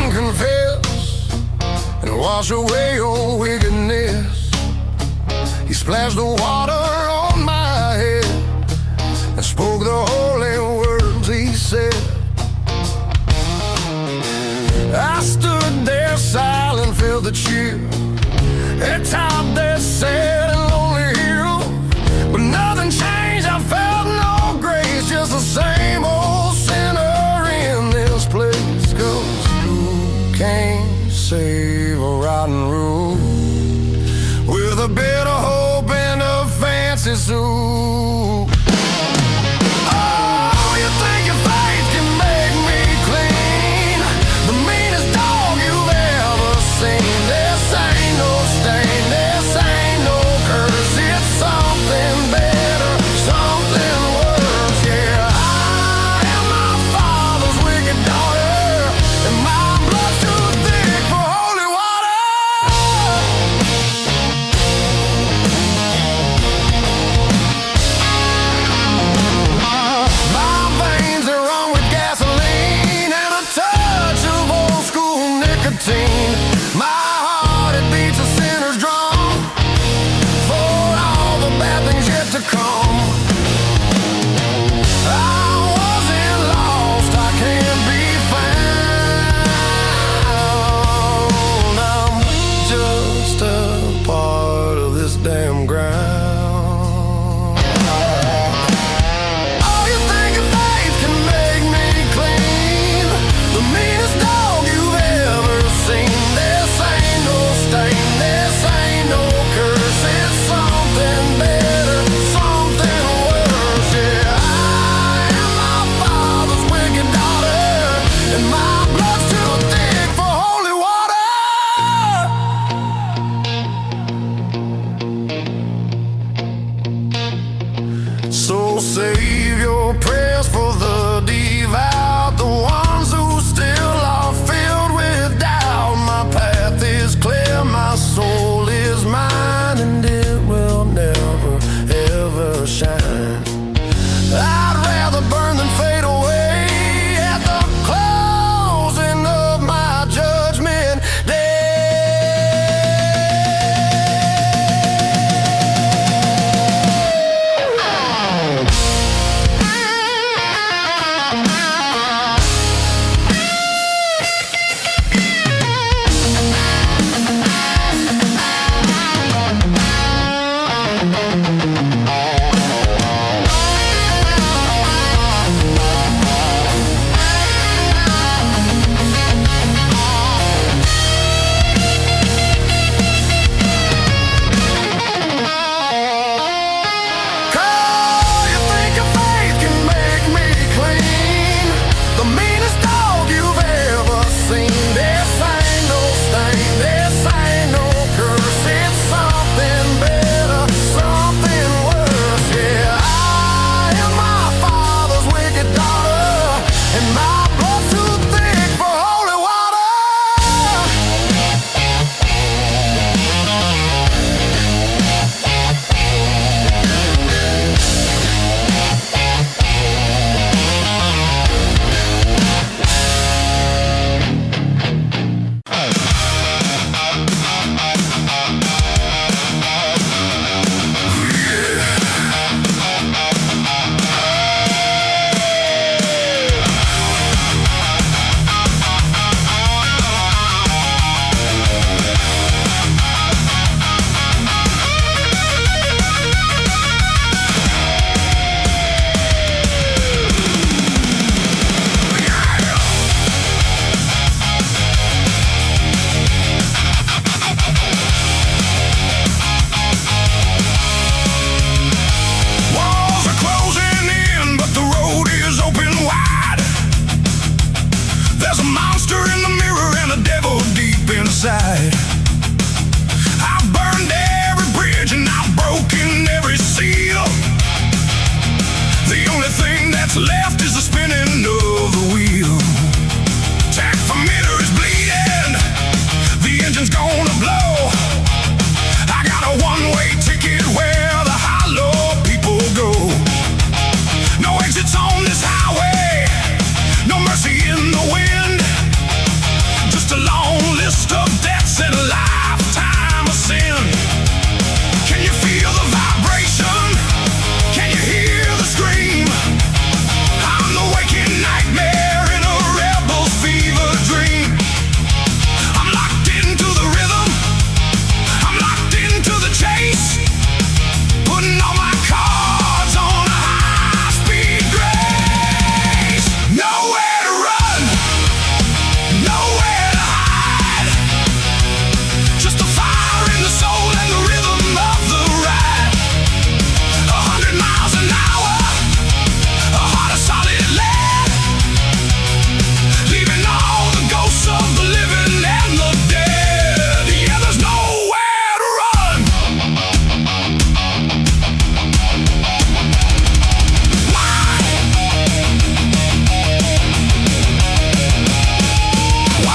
and confess and wash away your wickedness. He splashed the water on my head and spoke the holy words he said. I stood there silent, felt the chill atop that sad and lonely hill, but nothing changed. I felt no grace, just the same old sinner in this place. 'Cause who can't save a rotten road with a bit of hope and a fancy suit? Oh, you think your faith can make me clean? The meanest dog you've ever seen. This ain't no stain, this ain't no curse. It's something better, something worse. Yeah, I am my father's wicked daughter, and my blood's too thick for holy water.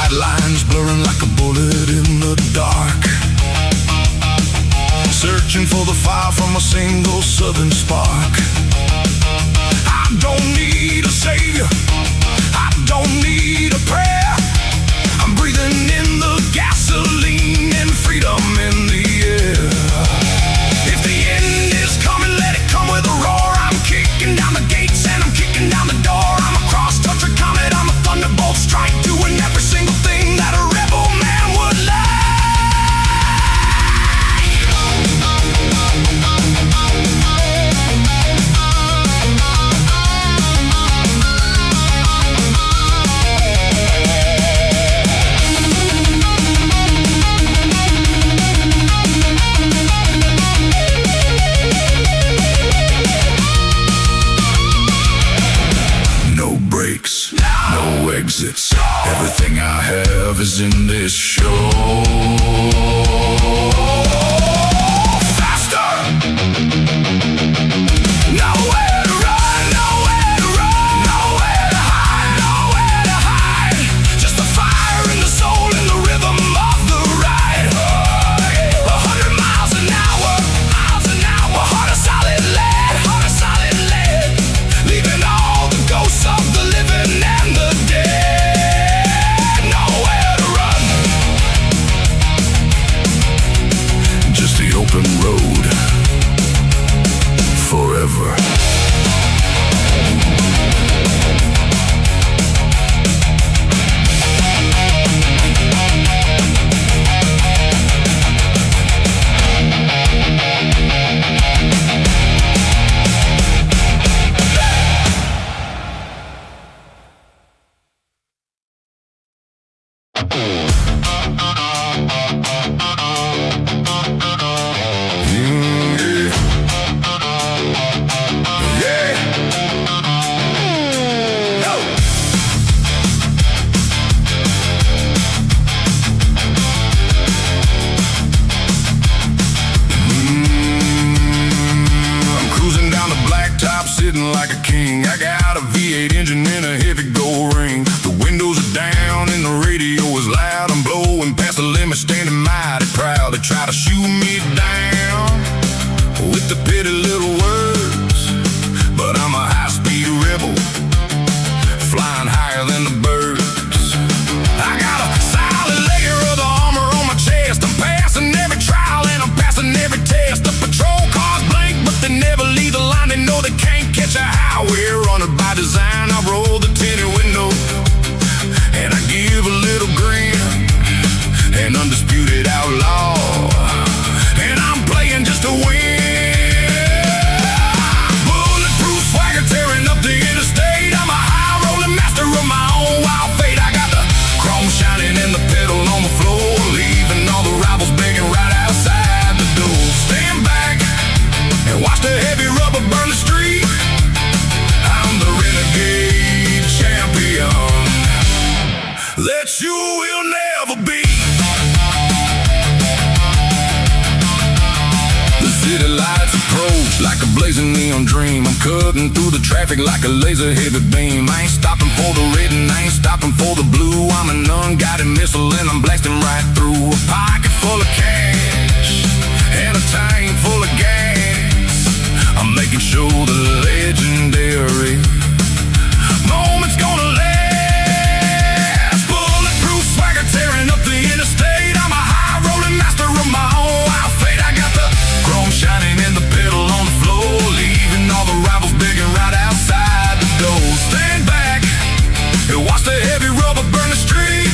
Bright lines blurring like a bullet in the dark, searching for the fire from a single southern spark. I don't need a savior, I don't need a prayer. I'm breathing in the gasoline and freedom in the air. If the end is coming, let it come with a roar. I'm kicking down the gates and I'm kicking down the door. I'm a cross-country comet, I'm a thunderbolt strike, doing every single thing that a rebel man would like. No exits, everything I have is in this show. Faster! Nowhere to run, nowhere to run, nowhere to hide, nowhere to hide. Just the fire in the soul and the rhythm of the ride. 100 miles an hour, heart of solid lead, leaving all the ghosts of the living and the dead. Nowhere to run, just the open road forever. Sitting like a king, I got a V8 engine and a heavy gold ring. The windows are down and the radio is loud. I'm blowing past the limit, standing mighty proud. They try to shoot me down with the petty little words, but I'm a high-speed rebel, flying higher than the birds. I got a solid layer of the armor on my chest. I'm passing every trial and I'm passing every test. The patrol cars blink, but they never leave the line. They know they can't catch a highway running by design. I roll the tinted window and I give a little grin. An undisputed outlaw, and I'm playing just to win. Bulletproof swagger tearing up the interstate. I'm a high rolling master of my own wild fate. I got the chrome shining and the pedal on the floor, leaving all the rivals begging right outside the door. Stand back and watch the heavy rubber burn the street. I'm the renegade champion that you will never be. The city lights approach like a blazing neon dream. I'm cutting through the traffic like a laser heavy beam. I ain't stopping for the red and I ain't stopping for the blue. I'm an unguided missile and I'm blasting right through. A pocket full of cash and a tank full of gas. I'm making sure the legendary moment's gonna last. Bulletproof swagger tearing up the interstate. I'm a high rolling master of my own wild fate. I got the chrome shining and the pedal on the floor, leaving all the rivals begging right outside the door. Stand back and watch the heavy rubber burn the street.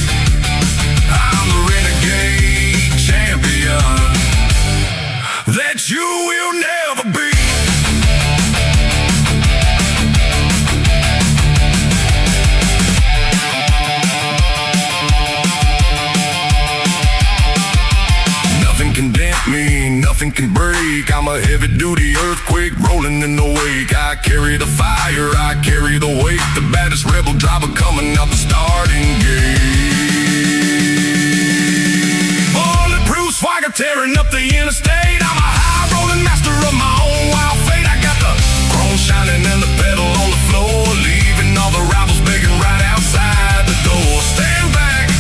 I'm the renegade champion that you will never be. Nothing can break. I'm a heavy-duty earthquake rolling in the wake. I carry the fire, I carry the weight. The baddest rebel driver coming out the starting gate. Bulletproof swagger tearing up the interstate. I'm a high-rolling master of my own wild fate. I got the chrome shining and the pedal on the floor, leaving all the rivals begging right outside the door. Stand back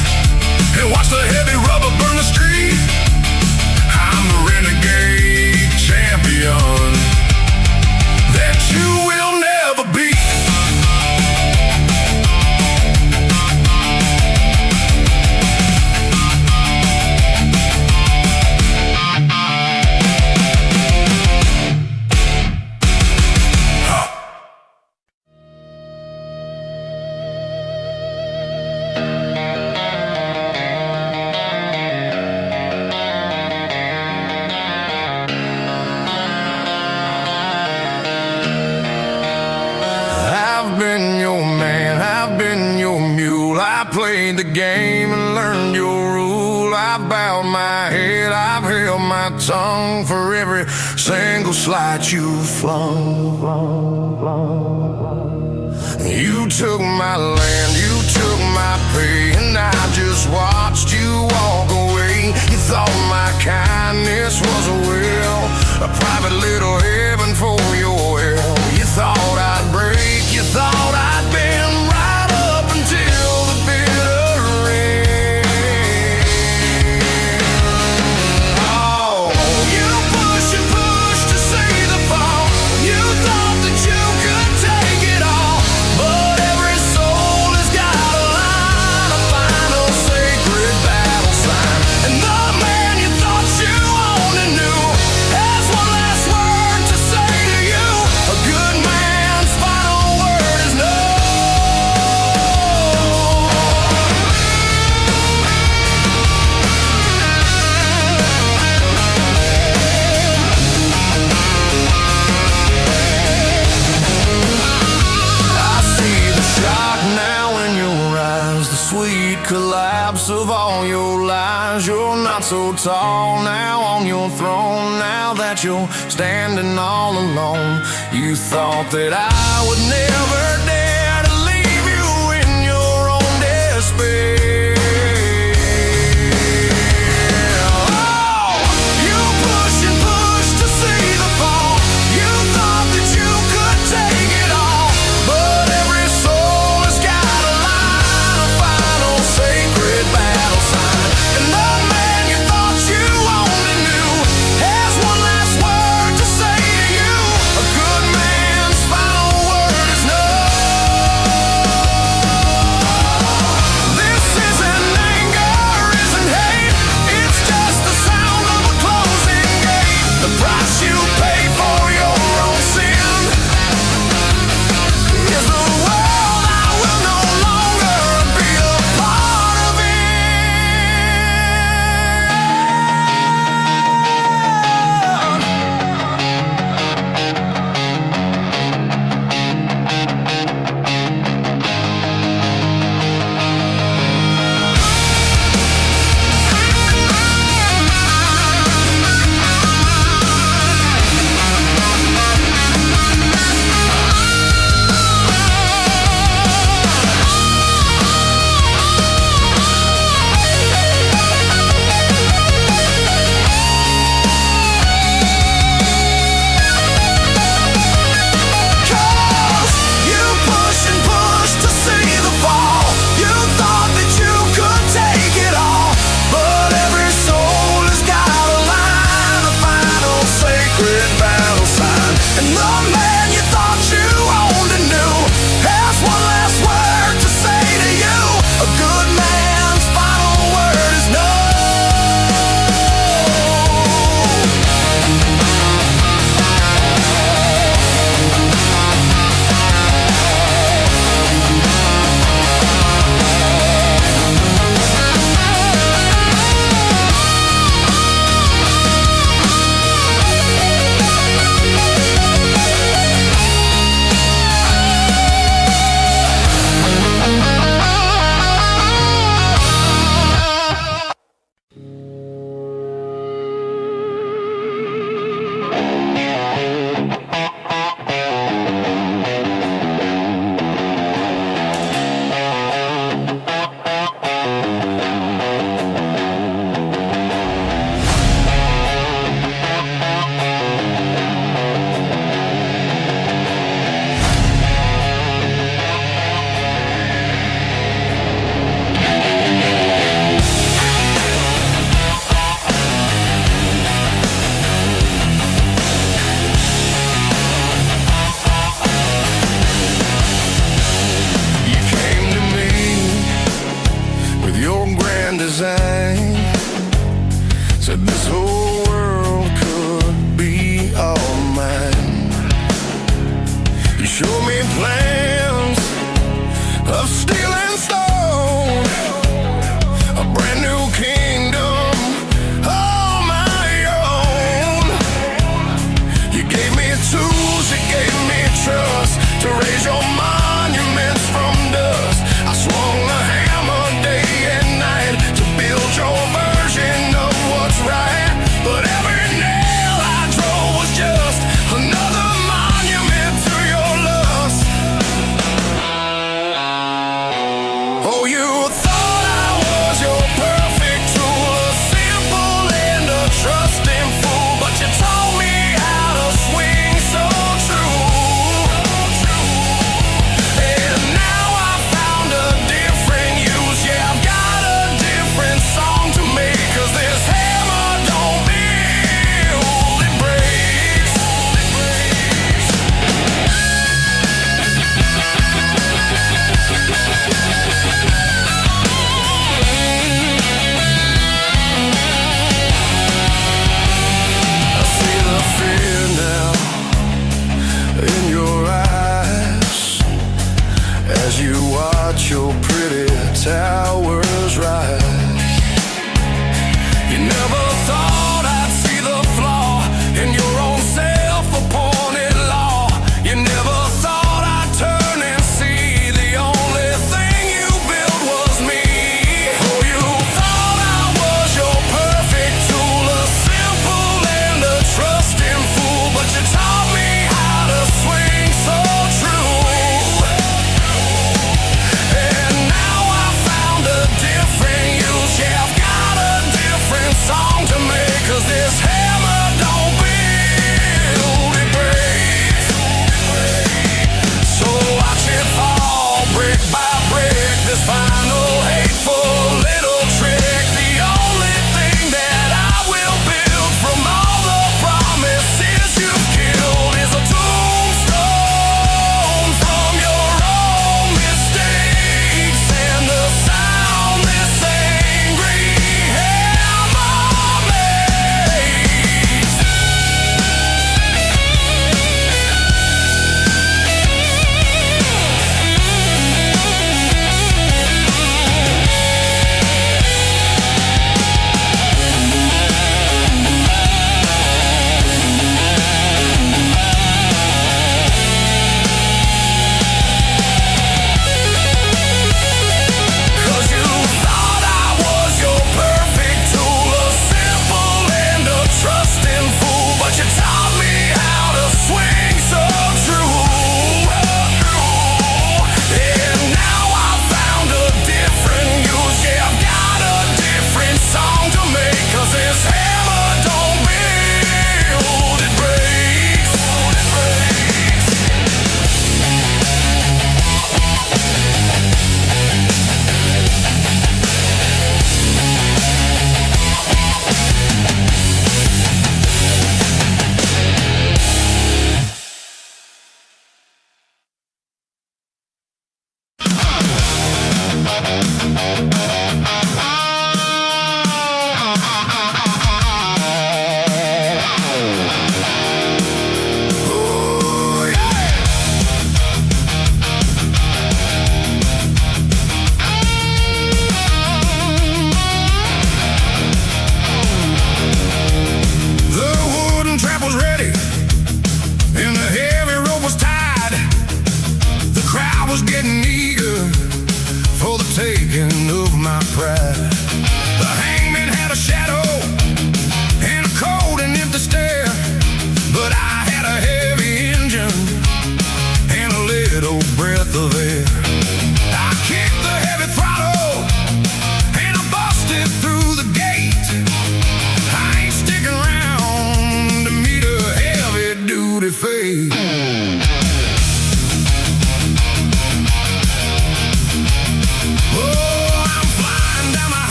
name and learned your rule. I've bowed my head, I've held my tongue for every single slight you've flung. You took my land, you took my pay, and I just watched you walk away. You thought my kindness was a will, a private little heaven for your hell. You thought I'd break, you thought I'd bend right up until the bitter end. Oh, you push and push to see the fall. You thought that you could take it all, but every soul has got a line, a final sacred battle sign. And the man you thought you owned and knew has one last word to say to you. A good man's final word is no. I see the shock now in your eyes, the sweet collapse of all your lies. You're not so tall now on your throne, now that you're standing all alone. You thought that I would never dare to leave you in your own despair. Oh, you push and push to see the fall. You thought that you could take it all, but every soul has got a line, a final sacred battle sign. And the man you thought you owned and knew has one last word to say to you. A good man's final word is no. This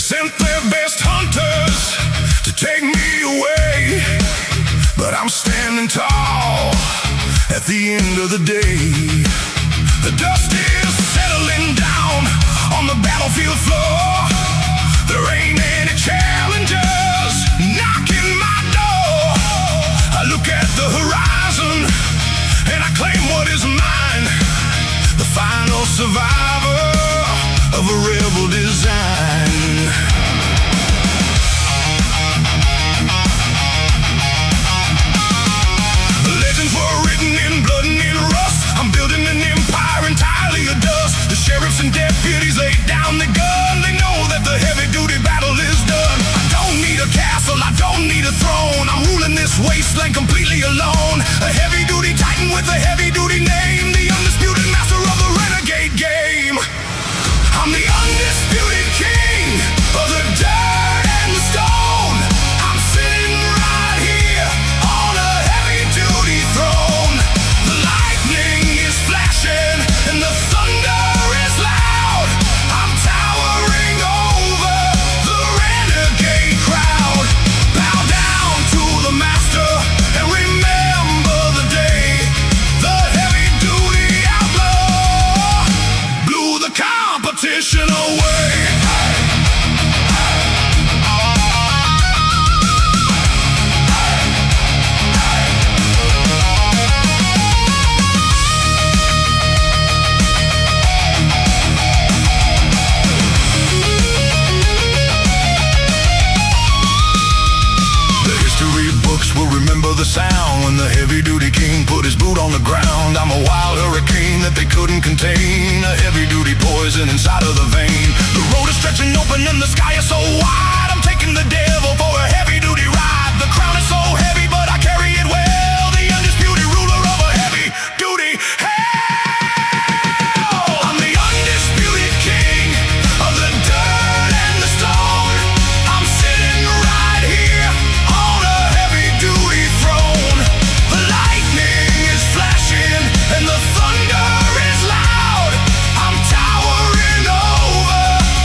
sent their best hunters to take me away, but I'm standing tall at the end of the day. The dust is settling down on the battlefield floor. There ain't any challengers knocking my door. I look at the horizon and I claim what is mine, the final survivor of a rebel design. The legends were written in blood and in rust. I'm building an empire entirely of dust. The sheriffs and deputies laid down the gun. They know that the heavy-duty battle is done. I don't need a castle, I don't need a throne. I'm ruling this wasteland completely alone. A heavy-duty titan with a heavy-duty name, the undisputed master of the renegade game. I'm the undisputed king of the dirt and the stone. I'm sitting right here on a heavy-duty throne. The lightning is flashing and the thunder is loud. I'm towering over the renegade crowd. Bow down to the master and remember the day the heavy-duty outlaw blew the competition away. Will remember the sound when the heavy-duty king put his boot on the ground. I'm a wild hurricane that they couldn't contain, a heavy-duty poison inside of the vein. The road is stretching open and the sky is so wide. I'm taking the devil for a heavy-duty ride. The crown is so heavy but I carry it well, the undisputed ruler of a heavy-duty hell. I'm the undisputed king of the dirt and the stone. I'm sitting right here on a heavy-duty throne. The lightning is flashing and the thunder is loud. I'm towering over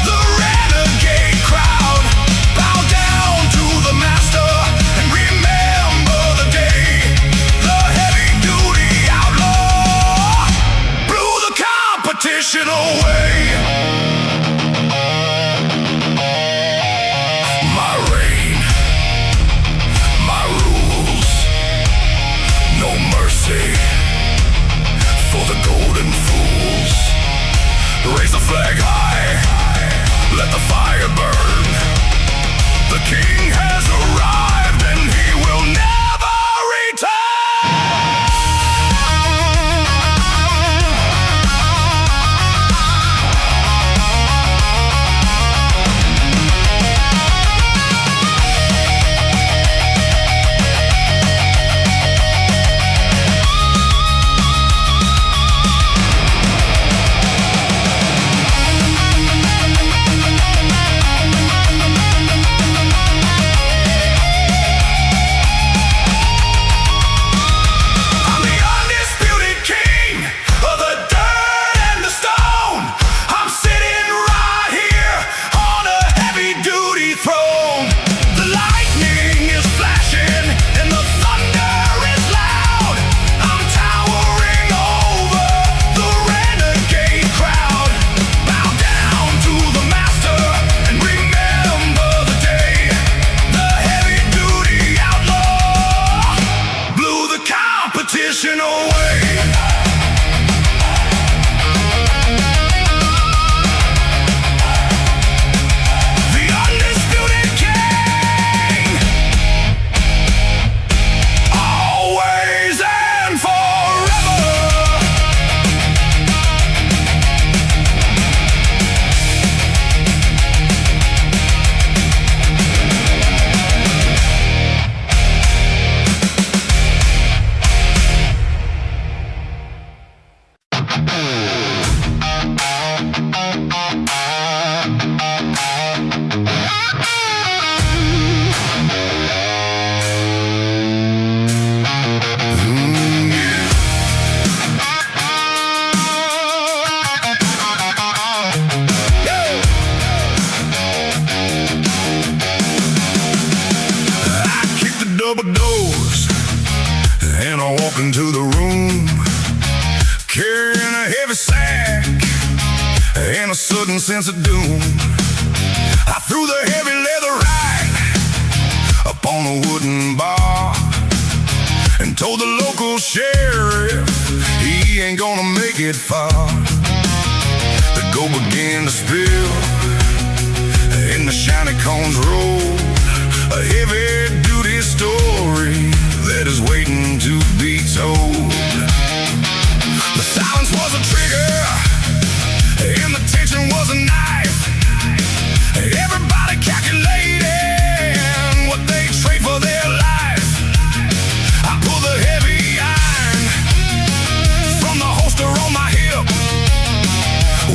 the renegade crowd. Bow down to the master and remember the day the heavy-duty outlaw blew the competition away. My reign, my rules, no mercy for the golden fools. Raise the flag high, let the fire burn. The king has arrived and he will never return. and a sudden sense of doom. I threw the heavy leather right up on a wooden bar and told the local sheriff he ain't gonna make it far. The gold began to spill in the shiny cones road, a heavy-duty story that is waiting to be told. The silence was a trigger, and the tension was a knife. Everybody calculating what they trade for their life. I pulled the heavy iron from the holster on my hip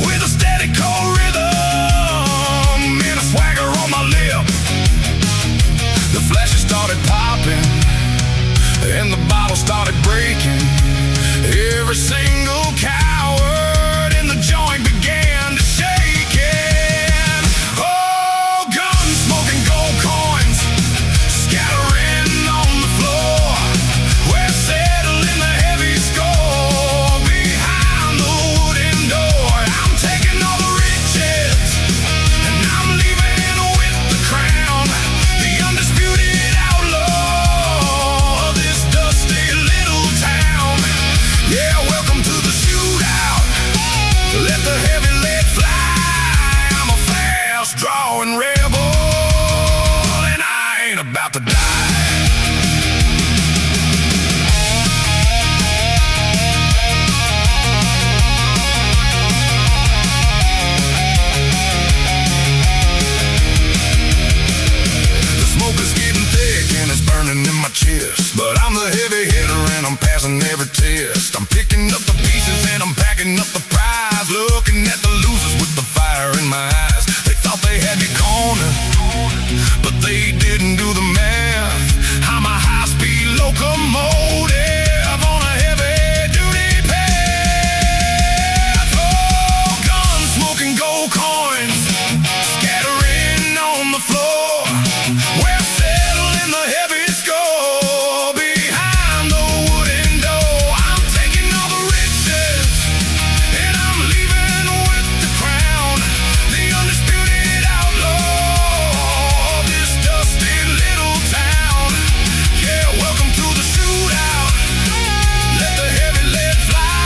with a steady cold rhythm and a swagger on my lip. The flashes started popping and the bottle started breaking. Every single coward in the joint began to shake it. Oh, Gunsmoke and gold coins scattering on the floor. We're settling the heavy score behind the wooden door. I'm taking all the riches and I'm leaving with the crown, the undisputed outlaw of this dusty little town. Yeah, welcome to the shootout. Let the heavy lead fly. I'm a fast-drawing rebel, and I ain't about to die. The smoke is getting thick and it's burning in my chest, but I'm the heavy hitter and I'm passing every test. I'm picking up the pieces and I'm packing up the prize, looking at the losers with the fire in my eyes. They thought they had me cornered, but they didn't do the math. I'm a high-speed locomotive on a heavy-duty path. Oh, Gunsmoke and gold coins scattering on the floor. We're settling the heavy score behind the wooden door. I'm taking all the riches and I'm leaving with the crown, the undisputed outlaw of this dusty little town. Yeah, welcome to the shootout. Let the heavy lead fly.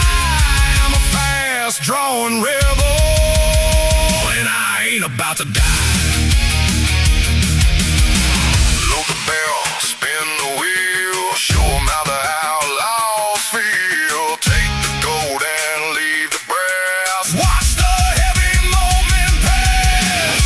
I'm a fast-drawing rebel, and I ain't about to die. Load the barrel, spin the wheel, show 'em how the outlaws feel. Take the gold and leave the brass. Watch the heavy moment pass.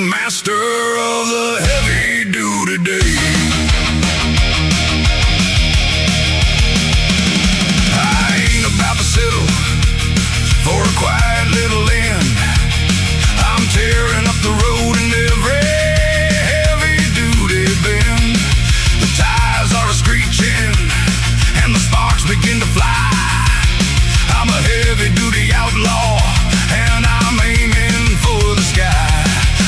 master of the heavy duty day. I ain't about to settle for a quiet little inn. I'm tearing up the road in every heavy duty bend. The tires are screeching and the sparks begin to fly. I'm a heavy duty outlaw and I'm aiming for the sky.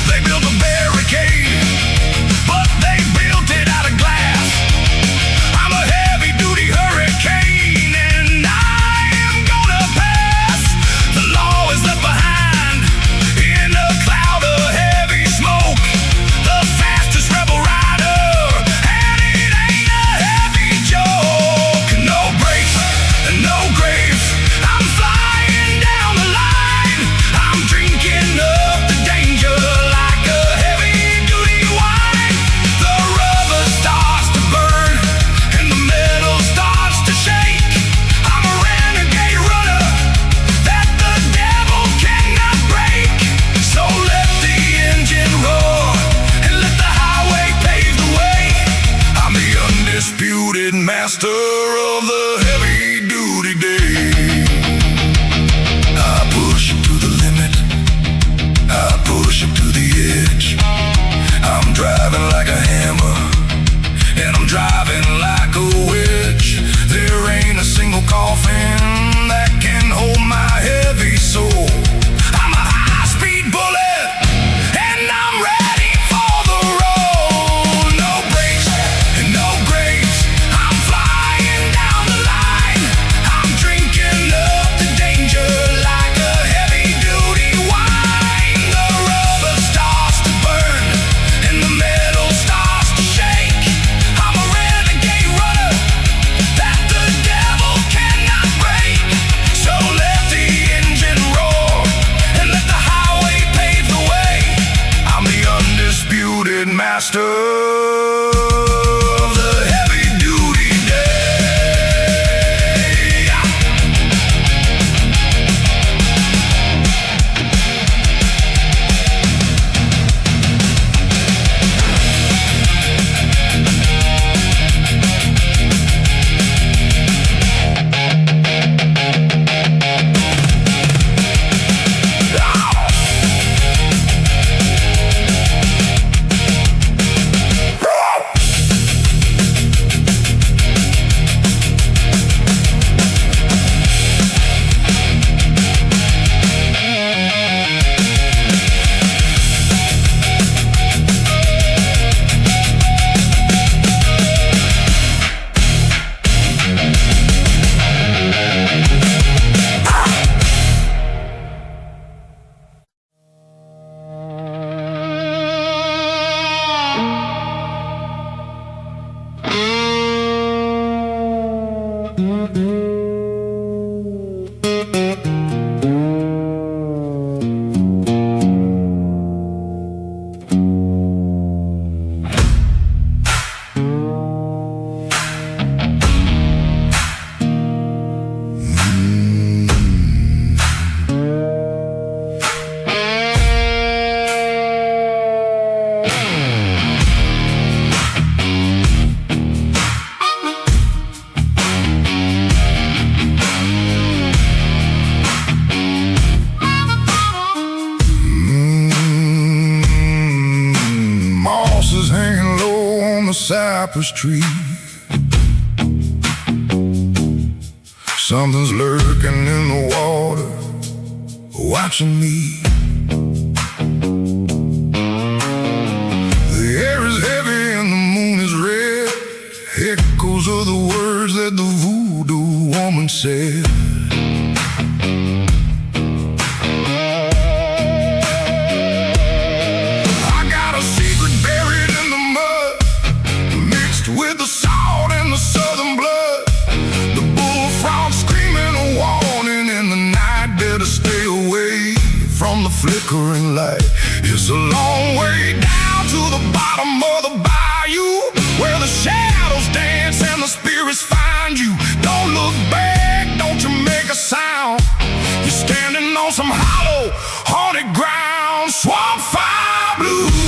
They built a barricade, but they built it out of glass. I'm a heavy duty hurricane and I am gonna pass. The law is left behind in a cloud of heavy smoke. The fastest rebel rider, and it ain't a heavy joke. No brakes and no graves, I'm flying down the line. I'm drinking up the danger like a heavy duty wine. The rubber starts to burn and the metal starts to shake. I'm a renegade runner that the devil cannot break. So let the engine roar and let the highway pave the way. I'm the undisputed master of the heavy duty day. I push it to the limit, I push it to the edge. I'm driving like a hammer and I'm driving like a wedge. There ain't a single coffin that can hold my heavy soul. I'm a high-speed bullet and I'm ready for the road. No brakes and no graves, I'm flying down the line. I'm drinking up the danger like a heavy-duty wine. The rubber starts to burn and the metal starts to shake. I'm a renegade runner that the devil cannot break. So let the engine roar and let the highway pave the way. I'm the undisputed master of the heavy duty day. Cypress tree, something's lurking in the water, watching me. The air is heavy and the moon is red, echoes of the words that the voodoo woman said. With the salt and the southern blood, the bullfrog screaming a warning in the night. Better stay away from the flickering light. It's a long way down to the bottom of the bayou, where the shadows dance and the spirits find you. Don't look back, don't you make a sound. You're standing on some hollow, haunted ground, swamp fire blues.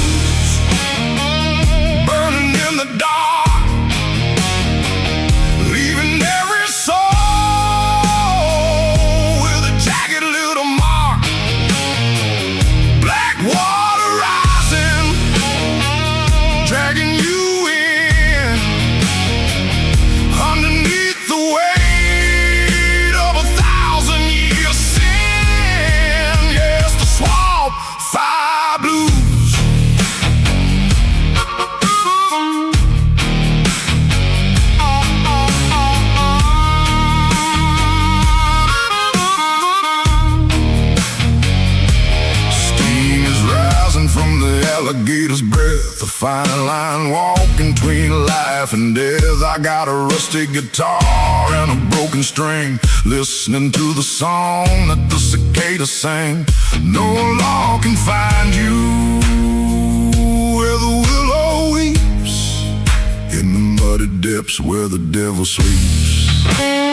alligator's breath, a fine line walking between life and death. I got a rusty guitar and a broken string, listening to the song that the cicadas sing. No law can find you where the willow weeps, in the muddy depths where the devil sleeps.